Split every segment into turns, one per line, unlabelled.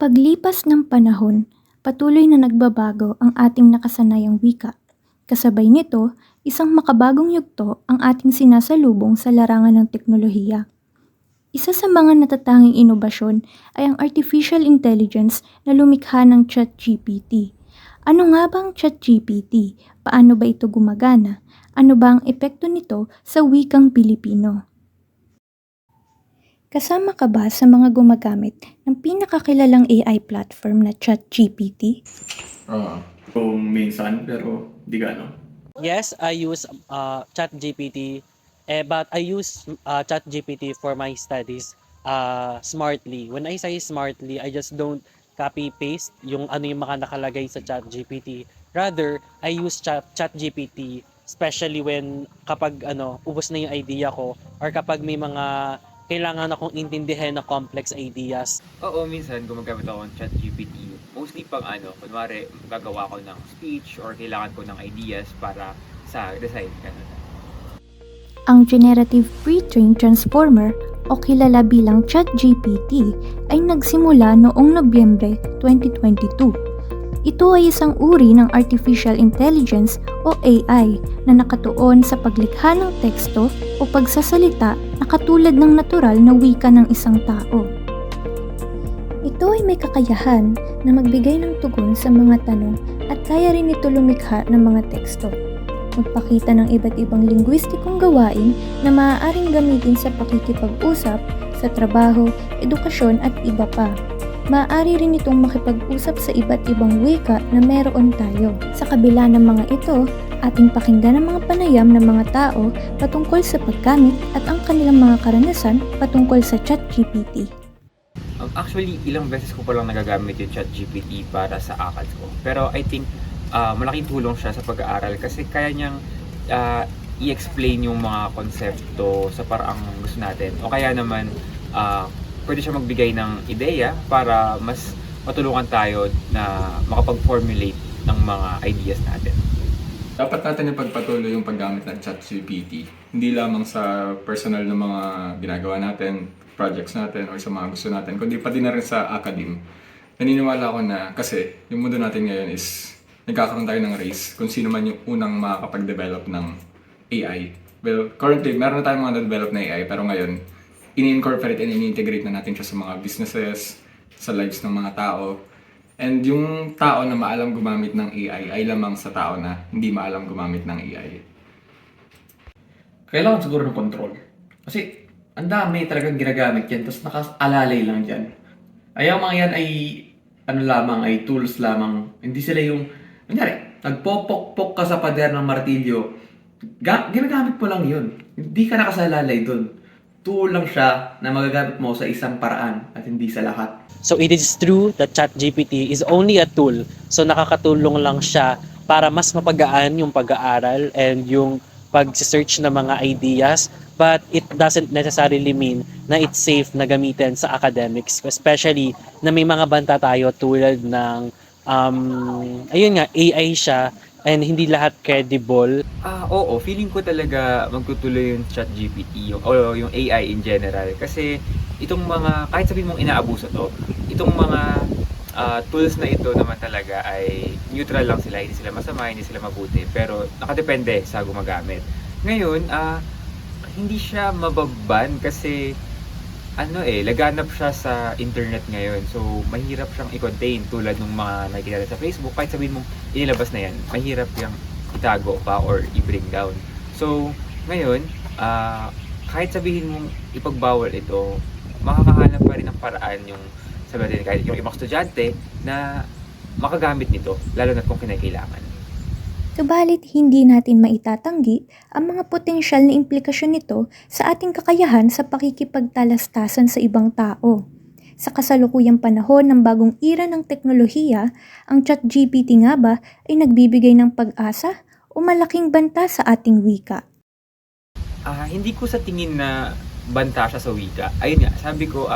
Sa paglipas ng panahon, patuloy na nagbabago ang ating nakasanayang wika. Kasabay nito, isang makabagong yugto ang ating sinasalubong sa larangan ng teknolohiya. Isa sa mga natatanging inobasyon ay ang artificial intelligence na lumikha ng ChatGPT. Ano nga ba ang ChatGPT? Paano ba ito gumagana? Ano ba ang epekto nito sa wikang Pilipino? Kasama ka ba sa mga gumagamit ng pinakakilalang AI platform na ChatGPT?
Oo. Kung minsan, pero di gano'n.
Yes, I use ChatGPT, but I use ChatGPT for my studies smartly. When I say smartly, I just don't copy paste yung ano yung mga nakalagay sa ChatGPT. Rather, I use ChatGPT especially when kapag ubos na yung idea ko or kapag may mga kailangan akong intindihin na complex ideas.
Oo, minsan gumagamit ako ng ChatGPT. Mostly pag kunwari gagawa ko ng speech or kailangan ko ng ideas para sa design. Ganun.
Ang Generative Pre-trained Transformer o kilala bilang ChatGPT ay nagsimula noong Nobyembre 2022. Ito ay isang uri ng artificial intelligence o AI na nakatuon sa paglikha ng teksto o pagsasalita na katulad ng natural na wika ng isang tao. Ito ay may kakayahan na magbigay ng tugon sa mga tanong at kaya rin ito lumikha ng mga teksto. Magpakita ng iba't ibang linguistikong gawain na maaaring gamitin sa pakikipag-usap, sa trabaho, edukasyon at iba pa. Maaari rin itong makipag-usap sa iba't ibang wika na meron tayo. Sa kabila ng mga ito, ating pakinggan ang mga panayam ng mga tao patungkol sa paggamit at ang kanilang mga karanasan patungkol sa ChatGPT.
Actually, ilang beses ko pa lang nagagamit yung ChatGPT para sa ACADS ko. Pero I think malaking tulong siya sa pag-aaral kasi kaya niyang i-explain yung mga konsepto sa paraang gusto natin. O kaya naman, pwede siya magbigay ng ideya para mas matulungan tayo na makapag-formulate ng mga ideas natin.
Dapat natin ipagpatuloy yung paggamit ng ChatGPT. Hindi lamang sa personal na mga ginagawa natin, projects natin, or sa mga gusto natin, kundi pati na rin sa academe. Naniniwala ako na kasi yung mundo natin ngayon is nagkakaroon tayo ng race kung sino man yung unang makakapag-develop ng AI. Well, currently, meron na tayong mga na-develop na AI, pero ngayon, ini-incorporate and ini-integrate na natin siya sa mga businesses, sa lives ng mga tao. And yung tao na maalam gumamit ng AI ay lamang sa tao na hindi maalam gumamit ng AI.
Kailangan siguro ng control. Kasi ang dami talagang ginagamit yan, tapos nakasalalay lang dyan. Ay, ang mga yan ay ay tools lamang. Hindi sila yung, nagpopok-pok ka sa pader ng martilyo, ginagamit mo lang yun. Hindi ka nakasalalay dun. Tool lang siya na magagamit mo sa isang paraan at hindi sa lahat.
So it is true that ChatGPT is only a tool. So nakakatulong lang siya para mas mapagaan yung pag-aaral and yung pag-search ng mga ideas, but it doesn't necessarily mean na it's safe na gamitin sa academics, especially na may mga banta tayo tulad ng AI siya and hindi lahat credible.
Oo, feeling ko talaga magtutuloy yung ChatGPT o yung AI in general kasi itong mga, kahit sabihin mong inaabuso to, itong mga tools na ito naman talaga ay neutral lang sila, hindi sila masama, hindi sila mabuti, pero nakadepende sa gumagamit. Ngayon, hindi siya mababan kasi laganap siya sa internet ngayon. So, mahirap siyang i-contain tulad ng mga nakikita sa Facebook. Kahit sabihin mong inilabas na yan, mahirap yung itago pa or i-bring down. So, ngayon, kahit sabihin mong ipagbawal ito, makakahanap pa rin ng paraan yung sabihin kahit yung ibang estudyante na makagamit nito, lalo na kung kinakailangan.
Subalit hindi natin maitatanggi ang mga potensyal na implikasyon nito sa ating kakayahan sa pakikipagtalastasan sa ibang tao. Sa kasalukuyang panahon ng bagong era ng teknolohiya, ang ChatGPT nga ba ay nagbibigay ng pag-asa o malaking banta sa ating wika?
Hindi ko sa tingin na banta siya sa wika. Ayun nga, sabi ko,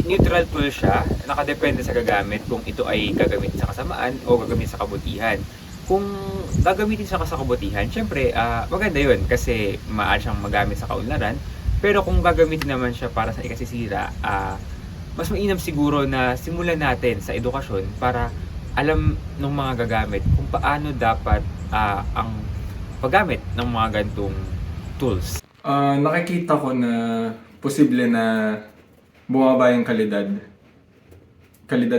neutral tool siya, nakadepende sa gagamit kung ito ay gagamitin sa kasamaan o gagamitin sa kabutihan. Kung gagamitin siya sa kabutihan, syempre maganda yun kasi maaari siyang magamit sa kaunlaran. Pero kung gagamitin naman siya para sa ikasisira, mas mainam siguro na simulan natin sa edukasyon para alam ng mga gagamit kung paano dapat ang paggamit ng mga gantong tools.
Nakikita ko na posible na bumaba yung kalidad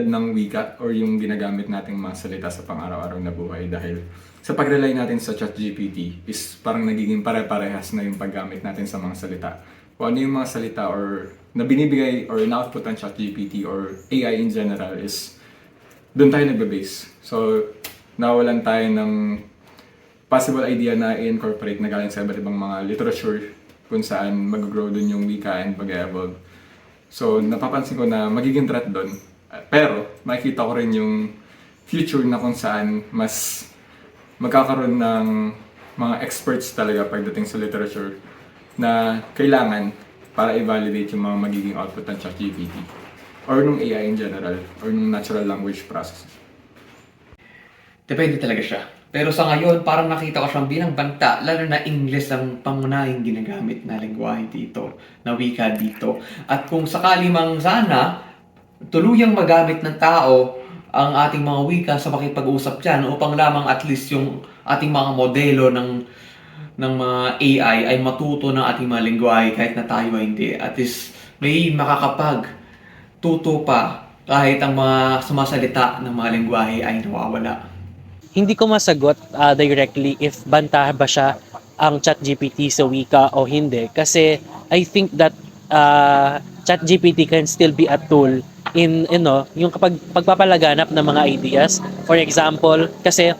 ng wika or yung ginagamit nating mga salita sa pang-araw-araw na buhay dahil sa pag-rely natin sa ChatGPT is parang nagiging pare-parehas na yung paggamit natin sa mga salita. Kung ano yung mga salita or na binibigay or na-output ng ChatGPT or AI in general is doon tayo nagbe-base. So, nawalan tayo ng possible idea na i-incorporate na galing sa iba't ibang mga literature kung saan mag-grow doon yung wika and mag-evolve. So, napapansin ko na magiging threat doon. Pero, makikita ko rin yung future na kung saan mas magkakaroon ng mga experts talaga pagdating sa literature na kailangan para i-validate yung mga magiging output ng ChatGPT or nung AI in general or nung natural language processing.
Depende talaga siya. Pero sa ngayon, parang nakita ko siyang bilang banta, lalo na English ang pangunahing ginagamit na lengguwahe dito, na wika dito. At kung sakali mang sana, tuluyang magamit ng tao ang ating mga wika sa makipag-usap dyan upang lamang at least yung ating mga modelo ng mga AI ay matuto ng ating mga lengguwahe kahit na tayo ay hindi. At least may makakapag-tuto pa kahit ang mga sumasalita ng mga lengguwahe ay nawawala.
Hindi ko masagot directly if banta ba siya ang ChatGPT sa wika o hindi. Kasi I think that ChatGPT can still be a tool in yung pagpapalaganap ng mga ideas. For example, kasi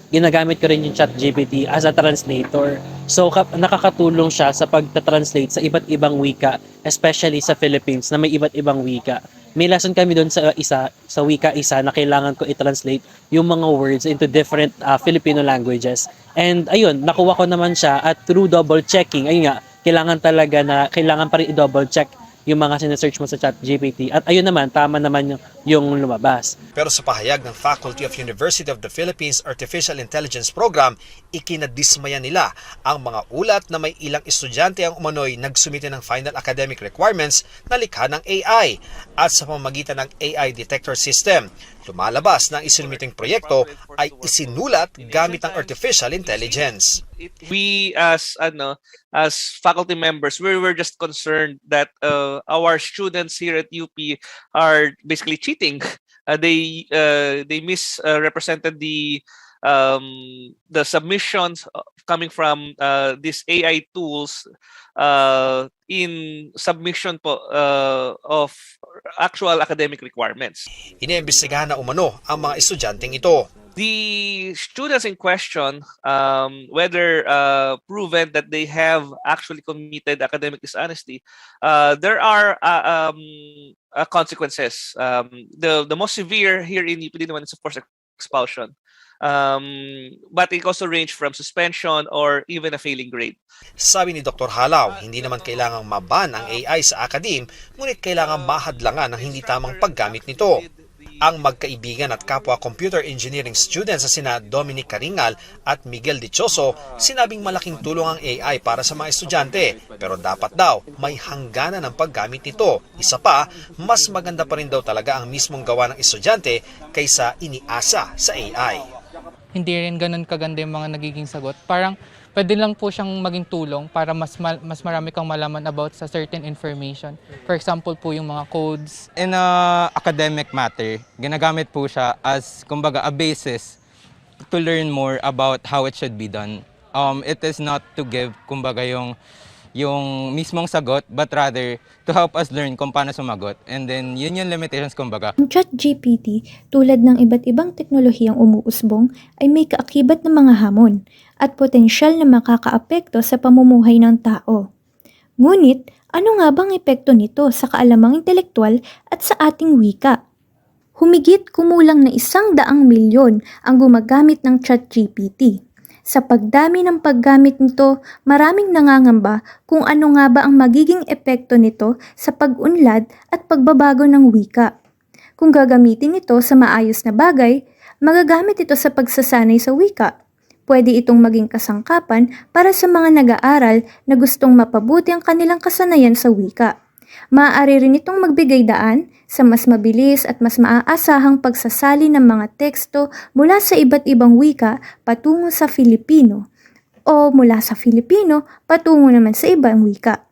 ginagamit ko rin yung ChatGPT as a translator. So nakakatulong siya sa pagta-translate sa iba't ibang wika, especially sa Philippines na may iba't ibang wika. May lesson kami doon sa wika na kailangan ko i-translate yung mga words into different Filipino languages. And ayun, nakuha ko naman siya at through double checking, ayun nga, kailangan pa rin i-double check yung mga sinesearch mo sa ChatGPT. At ayun naman, tama naman yung lumabas.
Pero sa pahayag ng Faculty of University of the Philippines Artificial Intelligence Program, ikinadismaya nila ang mga ulat na may ilang estudyante ang umano'y nagsumite ng final academic requirements na likha ng AI at sa pamamagitan ng AI detector system. Lumalabas na ang isinumiteng proyekto ay isinulat gamit ang artificial intelligence.
We as faculty members, we were just concerned that our students here at UP are basically cheating. They misrepresented the submissions coming from these AI tools in submission of actual academic requirements.
Iniimbestigahan na umano ang mga estudyanteng ito.
The students in question, whether proven that they have actually committed academic dishonesty, there are consequences. The most severe here in UP Diliman is of course expulsion. But it also range from suspension or even a failing grade.
Sabi ni Dr. Halaw, hindi naman kailangang maban ang AI sa academe, ngunit kailangang mahadlangan ang hindi tamang paggamit nito. Ang magkaibigan at kapwa computer engineering students sa sina Dominic Caringal at Miguel Dichoso, sinabing malaking tulong ang AI para sa mga estudyante, pero dapat daw may hangganan ng paggamit nito. Isa pa, mas maganda pa rin daw talaga ang mismong gawa ng estudyante kaysa iniasa sa AI.
Hindi rin ganun kaganda yung mga nagiging sagot. Parang pwede lang po siyang maging tulong para mas marami kang malaman about sa certain information. For example po yung mga codes.
In academic matter, ginagamit po siya as kumbaga a basis to learn more about how it should be done. It is not to give kumbaga yung mismong sagot, but rather to help us learn kung paano sumagot. And then yun yung limitations kumbaga.
Ang ChatGPT, tulad ng iba't ibang teknolohiyang umuusbong, ay may kaakibat na mga hamon at potensyal na makakaapekto sa pamumuhay ng tao. Ngunit, ano nga bang epekto nito sa kaalamang intelektual at sa ating wika? Humigit kumulang na 100 milyon ang gumagamit ng ChatGPT. Sa pagdami ng paggamit nito, maraming nangangamba kung ano nga ba ang magiging epekto nito sa pag-unlad at pagbabago ng wika. Kung gagamitin ito sa maayos na bagay, magagamit ito sa pagsasanay sa wika. Pwede itong maging kasangkapan para sa mga nag-aaral na gustong mapabuti ang kanilang kasanayan sa wika. Maaari rin itong magbigay daan sa mas mabilis at mas maaasahang pagsasali ng mga teksto mula sa iba't ibang wika patungo sa Filipino o mula sa Filipino patungo naman sa ibang wika.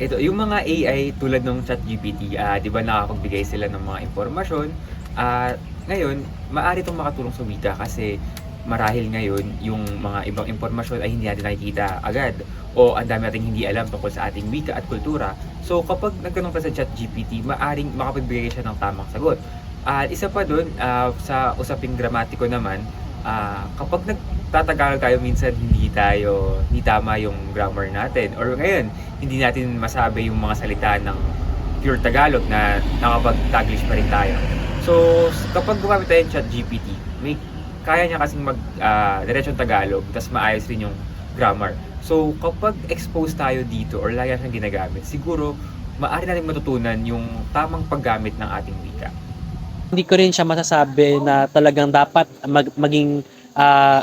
Ito, yung mga AI tulad ng ChatGPT, di ba nakapagbigay sila ng mga impormasyon? Ngayon, maaari itong makatulong sa wika kasi marahil ngayon yung mga ibang impormasyon ay hindi natin nakikita agad o ang dami nating hindi alam tungkol sa ating wika at kultura. So kapag nagtanong ka sa ChatGPT, maaring makapagbigay siya ng tamang sagot. At isa pa doon, sa usaping gramatiko naman, kapag nagtatagalog tayo minsan hindi tama yung grammar natin or ngayon hindi natin masabi yung mga salita ng pure Tagalog na nakapag-Taglish pa rin tayo. So kapag gumamit tayo ng ChatGPT, kaya niya kasing diretsong Tagalog, tas maayos rin yung grammar. So, kapag exposed tayo dito or lagi siyang ginagamit, siguro, maaari natin matutunan yung tamang paggamit ng ating wika.
Hindi ko rin siya masasabi na talagang dapat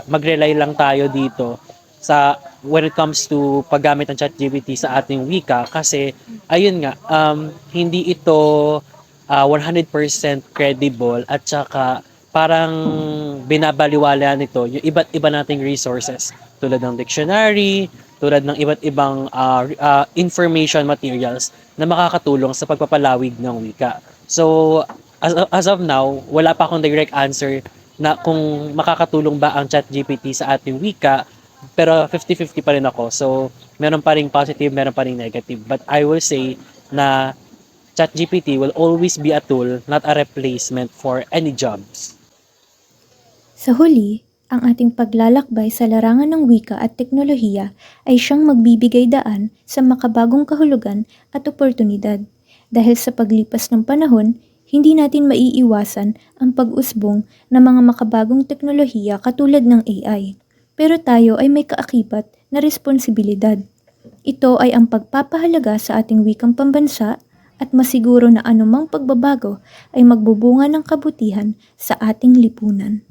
mag-rely lang tayo dito sa when it comes to paggamit ng ChatGPT sa ating wika kasi ayun nga hindi ito 100% credible at saka parang binabaliwala nito yung iba't iba nating resources tulad ng dictionary, tulad ng iba't ibang information materials na makakatulong sa pagpapalawig ng wika. So, as of now, wala pa akong direct answer na kung makakatulong ba ang ChatGPT sa ating wika, pero 50-50 pa rin ako. So, meron pa ring positive, meron pa ring negative. But I will say na ChatGPT will always be a tool, not a replacement for any jobs.
Sa huli, ang ating paglalakbay sa larangan ng wika at teknolohiya ay siyang magbibigay daan sa makabagong kahulugan at oportunidad. Dahil sa paglipas ng panahon, hindi natin maiiwasan ang pag-usbong ng mga makabagong teknolohiya katulad ng AI. Pero tayo ay may kaakibat na responsibilidad. Ito ay ang pagpapahalaga sa ating wikang pambansa at masiguro na anumang pagbabago ay magbubunga ng kabutihan sa ating lipunan.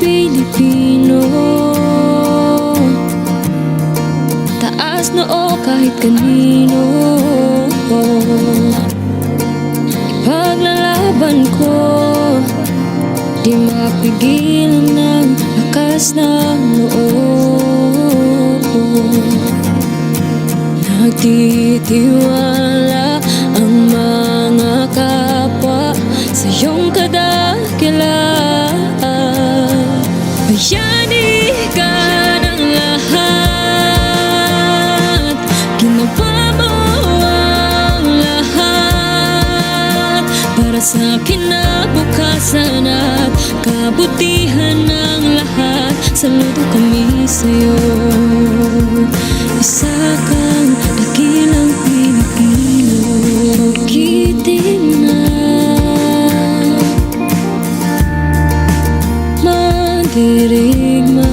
Pilipino, taas noo kahit kanino, ipaglalaban ko, di mapigilan ng lakas ng loob. Nagtitiwala ang mga kapwa sa iyong kadakilaan. Bayani ka ng lahat, ginawa mo ang lahat para sa kinabukasan at kabutihan ng lahat. Saludo kami sa'yo, isa kang dakilang Pilipino. Banggitin na dirigma,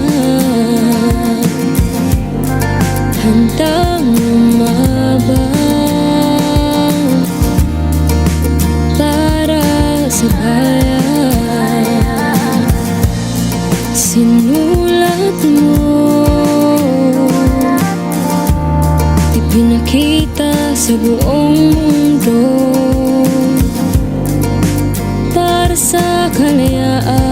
handang lumaban para sa bayan. Sinulat mo, ipinakita sa buong mundo para sa kalayaan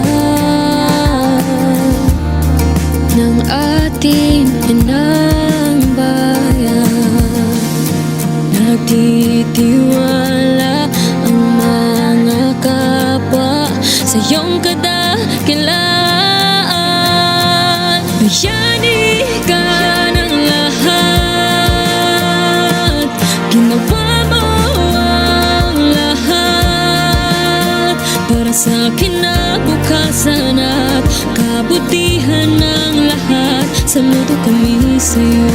ng ating inang bayan. Nagtitiwala ang mga kapwa sa iyong kadakilaan. Bayani ka ng lahat, ginawa mo ang lahat para sa kinabukasan at kabutihan ng lahat. Saludo kami sa'yo,